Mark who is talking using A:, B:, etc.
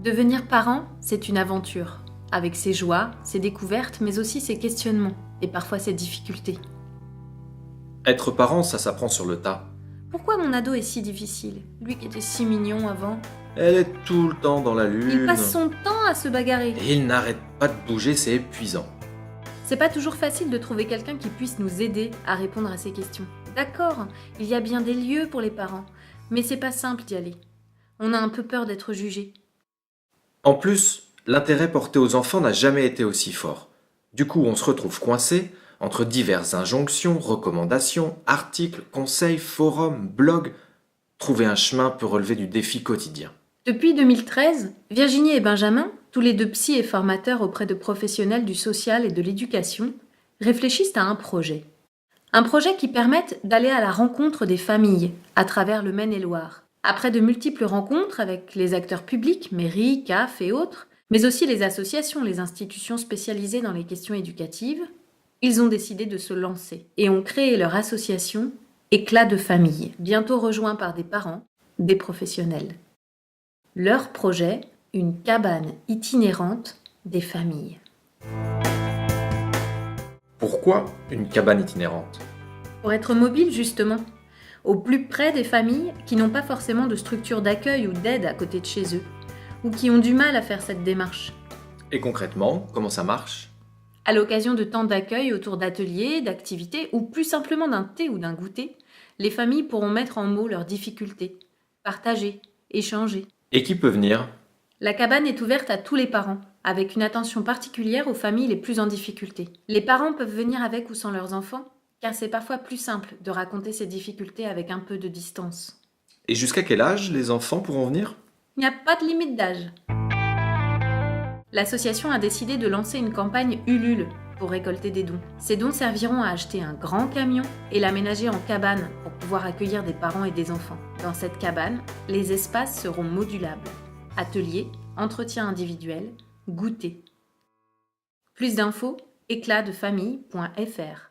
A: Devenir parent, c'est une aventure, avec ses joies, ses découvertes, mais aussi ses questionnements, et parfois ses difficultés.
B: Être parent, ça s'apprend sur le tas.
A: Pourquoi mon ado est si difficile? Lui qui était si mignon avant.
B: Elle est tout le temps dans la
A: Il
B: lune.
A: passe son temps à se bagarrer.
B: Et il n'arrête pas de bouger, c'est épuisant.
A: C'est pas toujours facile de trouver quelqu'un qui puisse nous aider à répondre à ces questions. D'accord, il y a bien des lieux pour les parents, mais c'est pas simple d'y aller. On a un peu peur d'être jugé.
B: En plus, l'intérêt porté aux enfants n'a jamais été aussi fort. Du coup, on se retrouve coincé entre diverses injonctions, recommandations, articles, conseils, forums, blogs. Trouver un chemin peut relever du défi quotidien.
A: Depuis 2013, Virginie et Benjamin, tous les deux psys et formateurs auprès de professionnels du social et de l'éducation, réfléchissent à un projet. Un projet qui permette d'aller à la rencontre des familles à travers le Maine-et-Loire. Après de multiples rencontres avec les acteurs publics, mairies, CAF et autres, mais aussi les associations, les institutions spécialisées dans les questions éducatives, ils ont décidé de se lancer et ont créé leur association Éclat de famille, bientôt rejoint par des parents, des professionnels. Leur projet, une cabane itinérante des familles.
B: Pourquoi une cabane itinérante?
A: Pour être mobile, justement, au plus près des familles qui n'ont pas forcément de structure d'accueil ou d'aide à côté de chez eux, ou qui ont du mal à faire cette démarche.
B: Et concrètement, comment ça marche?
A: À l'occasion de temps d'accueil autour d'ateliers, d'activités, ou plus simplement d'un thé ou d'un goûter, les familles pourront mettre en mots leurs difficultés, partager, échanger.
B: Et qui peut venir?
A: La cabane est ouverte à tous les parents, avec une attention particulière aux familles les plus en difficulté. Les parents peuvent venir avec ou sans leurs enfants, car c'est parfois plus simple de raconter ces difficultés avec un peu de distance.
B: Et jusqu'à quel âge les enfants pourront venir?
A: Il n'y a pas de limite d'âge. L'association a décidé de lancer une campagne Ulule pour récolter des dons. Ces dons serviront à acheter un grand camion et l'aménager en cabane pour pouvoir accueillir des parents et des enfants. Dans cette cabane, les espaces seront modulables. Ateliers, entretien individuel, goûter. Plus d'infos, éclatdefamille.fr